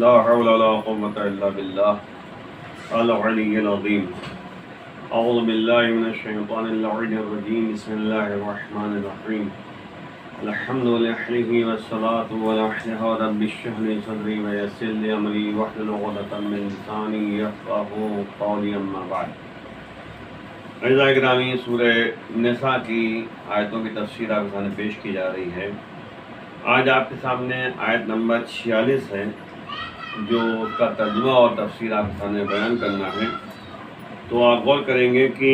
لا حول ولا قوة إلا بالله العلي العظيم. أعوذ بالله من الشيطان اللعين الرجيم. بسم الله الرحمن الرحيم. الحمد لله والصلاة والسلام رب اشرح لي صدري ويسر لي أمري واحلل عقدة من لساني يفقهوا قولي. أما بعد. عزیزائے گرامی، سورہ نساء کی آیتوں کی تفسیر آپ کے سامنے پیش کی جا رہی ہے. آج آپ کے سامنے آیت نمبر 46 ہے، جو اس کا ترجمہ اور تفسیر آپ کے سامنے بیان کرنا ہے. تو آپ غور کریں گے کہ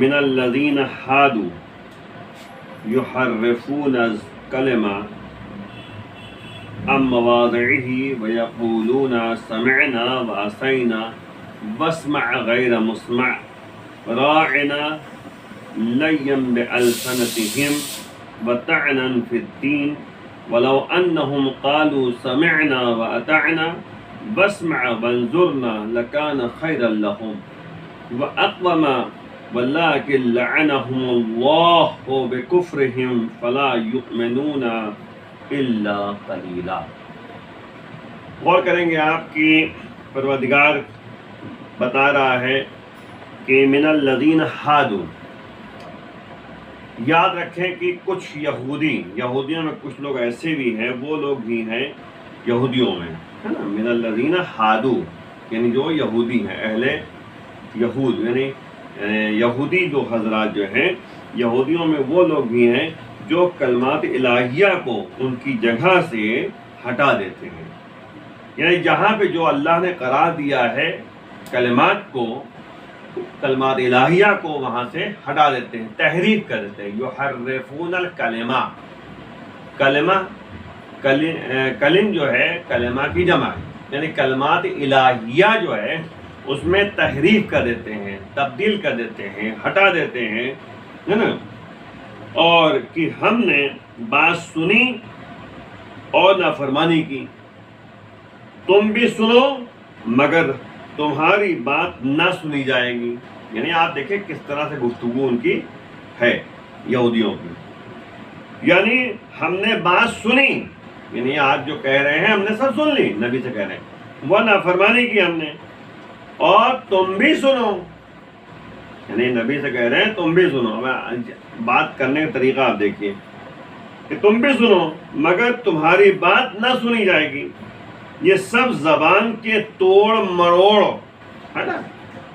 من الذین ہادوا یحرفون الکلمہ عن مواضعہ ویقولون سمعنا وعصینا واسمع غیر مسمع راعنا لیا بألسنتهم وطعنا في الدين ولو أنهم قالوا سمعنا وأطعنا واسمع وانظرنا لكان خيرا لهم وأقوم ولكن لعنهم الله بكفرهم فلا يؤمنون إلا قليلا. غور کریں گے آپ کی پروردگار بتا رہا ہے کہ من الذین ہادوا، یاد رکھیں کہ کچھ یہودیوں میں کچھ لوگ ایسے بھی ہیں، وہ لوگ بھی ہیں یہودیوں میں، ہے نا. من الذین ہادوا یعنی جو یہودی ہیں، اہل یہود یعنی یہودی جو حضرات جو ہیں، یہودیوں میں وہ لوگ بھی ہیں جو کلمات الہیہ کو ان کی جگہ سے ہٹا دیتے ہیں. یعنی جہاں پہ جو اللہ نے قرار دیا ہے کلمات کو، کلمات الہیہ کو وہاں سے ہٹا دیتے ہیں، تحریف کر دیتے ہیں. یحرفون الکلمہ، کلم جو ہے کلمہ کی جمع ہے، یعنی کلمات الہیہ جو ہے اس میں تحریف کر دیتے ہیں، تبدیل کر دیتے ہیں، ہٹا دیتے ہیں، ہے نا. اور کہ ہم نے بات سنی اور نافرمانی کی. تم بھی سنو مگر تمہاری بات نہ سنی جائے گی. یعنی آپ دیکھیں کس طرح سے گفتگو ان کی ہے یہودیوں کی. یعنی ہم نے بات سنی، یعنی آپ جو کہہ رہے ہیں ہم نے سب سن لی، نبی سے کہہ رہے ہیں، وہ نافرمانی کی ہم نے، اور تم بھی سنو، یعنی نبی سے کہہ رہے ہیں تم بھی سنو. بات کرنے کا طریقہ آپ دیکھیے کہ تم بھی سنو مگر تمہاری بات نہ سنی جائے گی. یہ سب زبان کے توڑ مروڑ ہے نا،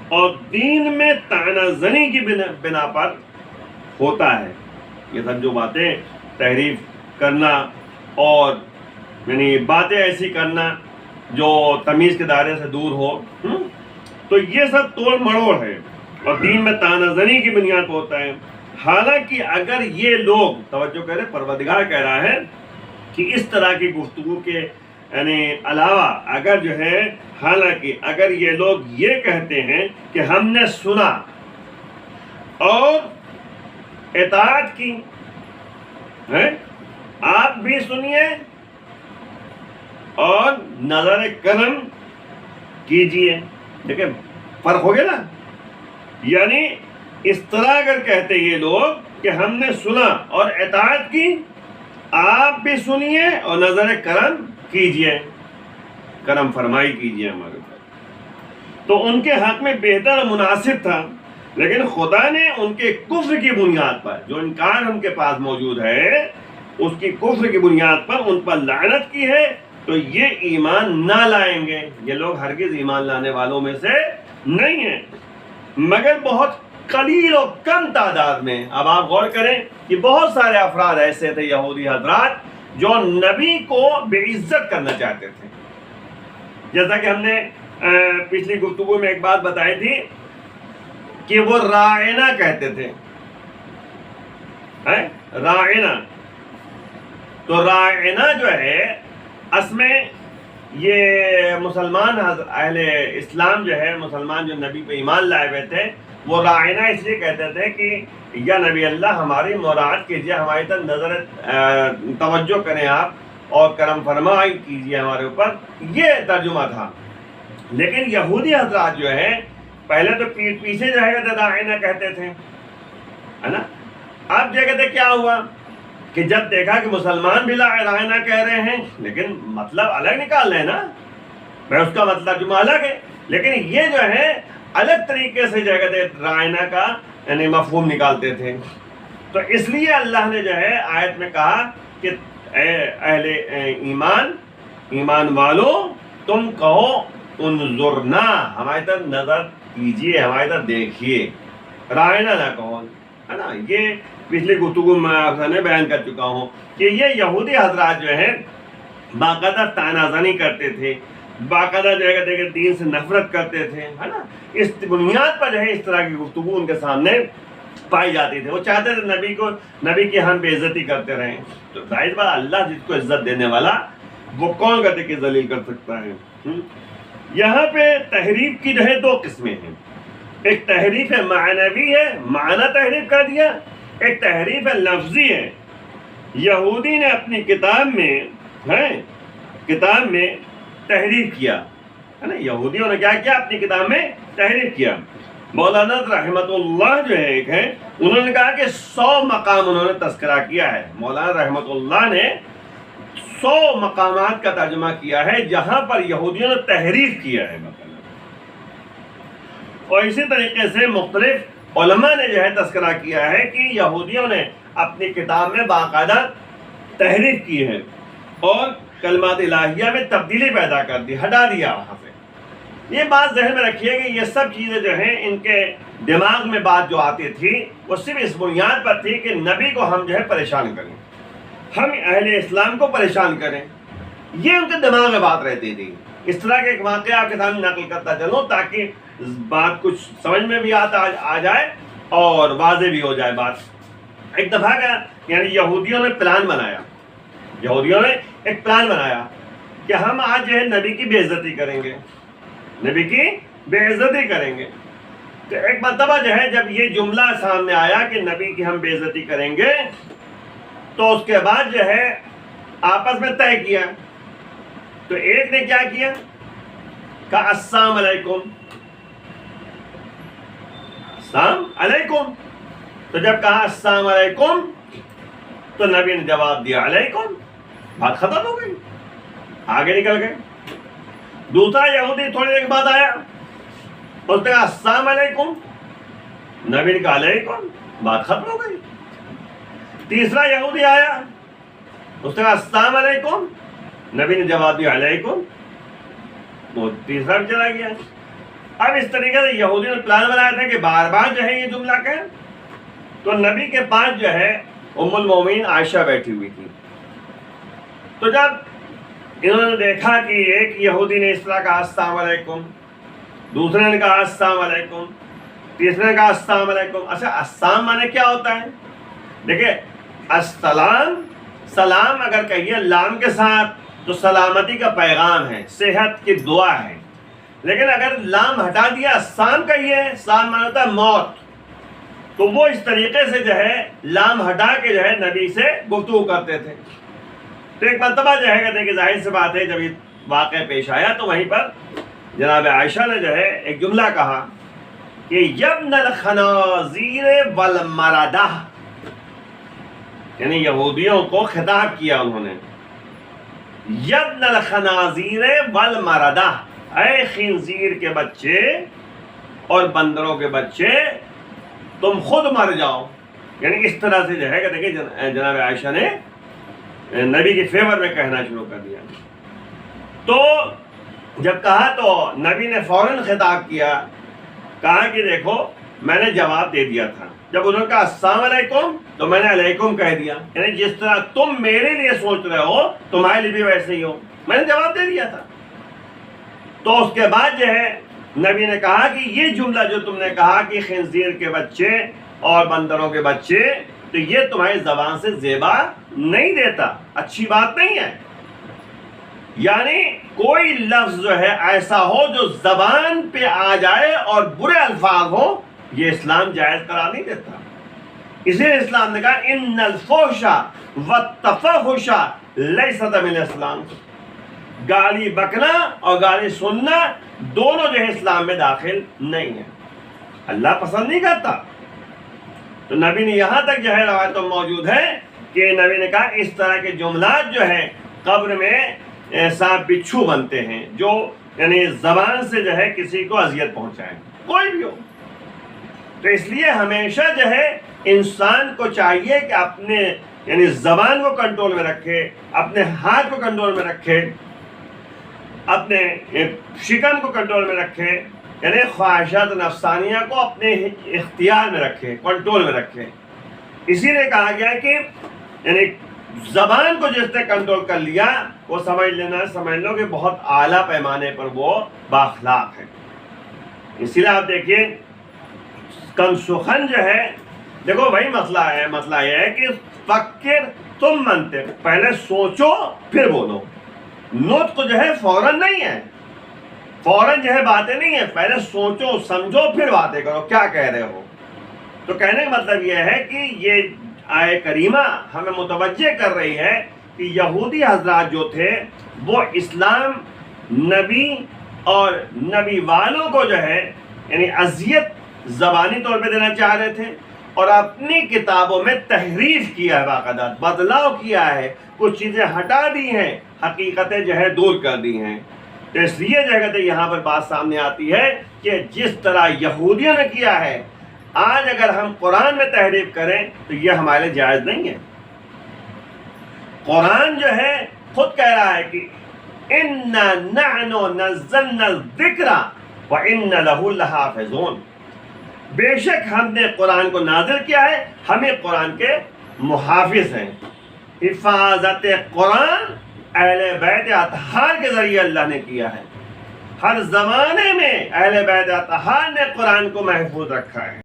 اور دین میں طعنہ زنی کی بنا پر ہوتا ہے. یہ سب جو باتیں تحریف کرنا اور یعنی باتیں ایسی کرنا جو تمیز کے دائرے سے دور ہو، تو یہ سب توڑ مروڑ ہے اور دین میں طعنہ زنی کی بنیاد پر ہوتا ہے. حالانکہ اگر یہ لوگ، توجہ کریں، پروردگار کہہ رہا ہے کہ اس طرح کی گفتگو کے یعنی علاوہ اگر جو ہے، حالانکہ اگر یہ لوگ یہ کہتے ہیں کہ ہم نے سنا اور اطاعت کی ہے، آپ بھی سنیے اور نظر کرم کیجئے. دیکھیں فرق ہو گیا نا. یعنی اس طرح اگر کہتے یہ لوگ کہ ہم نے سنا اور اطاعت کی، آپ بھی سنیے اور نظر کرم کیجئے، کرم فرمائی کیجئے ہمارے اوپر، تو ان کے حق میں بہتر اور مناسب تھا. لیکن خدا نے ان کے کفر کی بنیاد پر، جو انکار ان کے پاس موجود ہے اس کی کفر کی بنیاد پر ان پر لعنت کی ہے. تو یہ ایمان نہ لائیں گے. یہ لوگ ہرگز ایمان لانے والوں میں سے نہیں ہیں، مگر بہت قلیل و کم تعداد میں. اب آپ غور کریں کہ بہت سارے افراد ایسے تھے یہودی حضرات جو نبی کو بے عزت کرنا چاہتے تھے. جیسا کہ ہم نے پچھلی گفتگو میں ایک بات بتائی تھی کہ وہ راعنا کہتے تھے، راعنا. تو راعنا جو ہے اصل میں یہ مسلمان اہل اسلام جو ہے، مسلمان جو نبی پہ ایمان لائے ہوئے تھے، وہ راعنا اس لیے کہتے تھے کہ یا نبی اللہ ہماری مراعات کیجیے، ہماری طرف نظر توجہ کریں آپ اور کرم فرمائی کیجیے ہمارے اوپر. یہ ترجمہ تھا. لیکن یہودی حضرات جو ہیں پہلے تو پیچھے جو ہے راعنا کہتے تھے، ہے نا. اب جو کہتے کیا ہوا کہ جب دیکھا کہ مسلمان بھی لا الہ الا کہہ رہے ہیں لیکن مطلب الگ نکال رہے ہیں نا، میں اس کا مطلب جملہ الگ ہے، لیکن یہ جو ہے الگ طریقے سے جگہ رائنا کا یعنی مفہوم نکالتے تھے. تو اس لیے اللہ نے جو ہے آیت میں کہا کہ اے اہل ایمان والو تم کہو انظرنا، ہماری طرف نظر کیجیے، ہماری طرف دیکھیے، رائنا نہ کہو، ہے نا. یہ پچھلی گفتگو میں آپ نے بیان کر چکا ہوں کہ یہ یہودی حضرات جو ہیں باقاعدہ تانا زنی کرتے تھے، باقاعدہ جو ہے کہ دین سے نفرت کرتے تھے، ہے نا. اس بنیاد پر جو ہے اس طرح کی گفتگو ان کے سامنے پائی جاتی تھی. وہ چاہتے تھے نبی کی ہم بے عزتی کرتے رہیں. تو ظاہر بات اللہ جس کو عزت دینے والا وہ کون کہتے کہ ذلیل کر سکتا ہے. یہاں پہ تحریف کی جو ہے دو قسمیں ہیں. ایک تحریف معنوی ہے، معنی تحریف کر دیا، ایک تحریف لفظی ہے. یہودی نے اپنی کتاب میں تحریف کیا، ہے نا. یہودیوں نے کیا کیا؟ اپنی کتاب میں تحریف کیا. مولانا رحمت اللہ جو ہے ایک ہے، انہوں نے کہا کہ 100 مقام انہوں نے تذکرہ کیا ہے. مولانا رحمت اللہ نے 100 مقامات کا ترجمہ کیا ہے جہاں پر یہودیوں نے تحریف کیا ہے. اور اسی طریقے سے مختلف علماء نے جو ہے تذکرہ کیا ہے کہ یہودیوں نے اپنی کتاب میں باقاعدہ تحریف کی ہے اور کلمات الہیہ میں تبدیلی پیدا کر دی، ہٹا دیا وہاں سے. یہ بات ذہن میں رکھیے کہ یہ سب چیزیں جو ہیں ان کے دماغ میں بات جو آتی تھی وہ صرف اس بنیاد پر تھی کہ نبی کو ہم جو ہے پریشان کریں، ہم اہل اسلام کو پریشان کریں. یہ ان کے دماغ میں بات رہتی تھی. اس طرح کے ایک واقعہ آپ کے سامنے نقل کرتا چلوں تاکہ بات کچھ سمجھ میں بھی آ جائے اور واضح بھی ہو جائے بات. ایک دفعہ کا یعنی یہودیوں نے ایک پلان بنایا کہ ہم آج جو ہے نبی کی بے عزتی کریں گے، تو ایک مرتبہ جو ہے جب یہ جملہ سامنے آیا کہ نبی کی ہم بے عزتی کریں گے تو اس کے بعد جو ہے آپس میں طے کیا. تو ایک نے کیا کیا؟ کہا السلام علیکم. تو جب کہا السلام علیکم تو نبی نے جواب دیا علیکم، بات ختم ہو گئی، آگے نکل گئے. دوسرا یہودی تھوڑی دیر کے بعد آیا، اس نے کہا السلام علیکم، نبی نے کہا علیکم، بات ختم ہو گئی. تیسرا یہودی آیا، اس نے کہا السلام علیکم، نبی نے جواب دیا علیکم، وہ تیسرا بھی چلا گیا. اب اس طریقے سے یہودی نے پلان بنایا تھا کہ بار بار جو ہے یہ جملہ کہیں. تو نبی کے پاس جو ہے ام المومنین عائشہ بیٹھی ہوئی تھی. تو جب انہوں نے دیکھا کہ ایک یہودی نے اس طرح کہا السلام علیکم، دوسرے نے کہا السلام علیکم، تیسرے نے کہا السلام علیکم. اچھا السلام مانے کیا ہوتا ہے؟ دیکھیں سلام اگر کہیے لام کے ساتھ تو سلامتی کا پیغام ہے، صحت کی دعا ہے. لیکن اگر لام ہٹا دیا السلام کہیے، سلام مانا ہوتا ہے موت. تو وہ اس طریقے سے جو ہے لام ہٹا کے جو ہے نبی سے گفتگو کرتے تھے. تو ایک مرتبہ جو ہے کہتے ہیں کہ ظاہر سی بات ہے جب یہ واقعہ پیش آیا تو وہیں پر جناب عائشہ نے جو ہے ایک جملہ کہا کہ یبن الخنازیر والمردہ، یعنی یہودیوں کو خطاب کیا انہوں نے. یبن الخنازیر والمردہ، اے خنزیر کے بچے اور بندروں کے بچے تم خود مر جاؤ. یعنی اس طرح سے جو ہے کہ دیکھیں جناب عائشہ نے نبی کے فیور میں کہنا شروع کر دیا. تو جب کہا تو نبی نے فوراً خطاب کیا، کہا کہ دیکھو میں نے جواب دے دیا تھا. جب انہوں نے کہا السلام علیکم تو میں نے علیکم کہہ دیا. یعنی جس طرح تم میرے لیے سوچ رہے ہو تمہارے لیے بھی ویسے ہی ہو، میں نے جواب دے دیا تھا. تو اس کے بعد جو ہے نبی نے کہا کہ یہ جملہ جو تم نے کہا کہ خنزیر کے بچے اور بندروں کے بچے، تو یہ تمہاری زبان سے زیبا نہیں دیتا، اچھی بات نہیں ہے. یعنی کوئی لفظ جو ہے ایسا ہو جو زبان پہ آ جائے اور برے الفاظ ہو، یہ اسلام جائز قرار نہیں دیتا. اسی لیے اسلام نے کہا ان الفحش والتفحش لیست من اسلام. گالی بکنا اور گالی سننا دونوں جو ہے اسلام میں داخل نہیں ہے، اللہ پسند نہیں کرتا. تو نبی نے یہاں تک جو ہے روایتوں موجود ہے کہ نبی نے کہا اس طرح کے جملات جو ہے قبر میں سانپ بچھو بنتے ہیں، جو یعنی زبان سے جو ہے کسی کو اذیت پہنچائیں، کوئی بھی ہو۔ تو اس لیے ہمیشہ جو ہے انسان کو چاہیے کہ اپنے یعنی زبان کو کنٹرول میں رکھے، اپنے ہاتھ کو کنٹرول میں رکھے، اپنے شکم کو کنٹرول میں رکھے، یعنی خواہشات نفسانیہ کو اپنے اختیار میں رکھے، کنٹرول میں رکھے۔ اسی لیے کہا گیا کہ یعنی زبان کو جس نے کنٹرول کر لیا وہ سمجھ لو کہ بہت اعلیٰ پیمانے پر وہ بااخلاق ہے۔ اسی لیے آپ دیکھیے کم سخن جو ہے، دیکھو وہی مسئلہ ہے، مسئلہ یہ ہے کہ فکر تم منطق، پہلے سوچو پھر بولو۔ نطق جو ہے فوراً نہیں ہے، فوراً جو ہے باتیں نہیں ہیں، پہلے سوچو سمجھو پھر باتیں کرو کیا کہہ رہے ہو۔ تو کہنے کا مطلب یہ ہے کہ یہ آیت کریمہ ہمیں متوجہ کر رہی ہے کہ یہودی حضرات جو تھے وہ اسلام، نبی اور نبی والوں کو جو ہے یعنی اذیت زبانی طور پہ دینا چاہ رہے تھے، اور اپنی کتابوں میں تحریف کیا ہے، باقاعدہ بدلاؤ کیا ہے، کچھ چیزیں ہٹا دی ہیں، حقیقتیں جو ہے دور کر دی ہیں۔ تو اس لیے جو ہے یہاں پر بات سامنے آتی ہے کہ جس طرح یہودیوں نے کیا ہے، آج اگر ہم قرآن میں تحریف کریں تو یہ ہمارے لیے جائز نہیں ہے۔ قرآن جو ہے خود کہہ رہا ہے کہ اِنَّا نَحْنُ نَزَّلْنَا الذِّكْرَ وَإِنَّ لَهُ لَحَافِظُونَ، بے شک ہم نے قرآن کو نازل کیا ہے، ہمیں قرآن کے محافظ ہیں۔ حفاظت قرآن اہل بیت اطہار کے ذریعے اللہ نے کیا ہے، ہر زمانے میں اہل بیت اطہار نے قرآن کو محفوظ رکھا ہے۔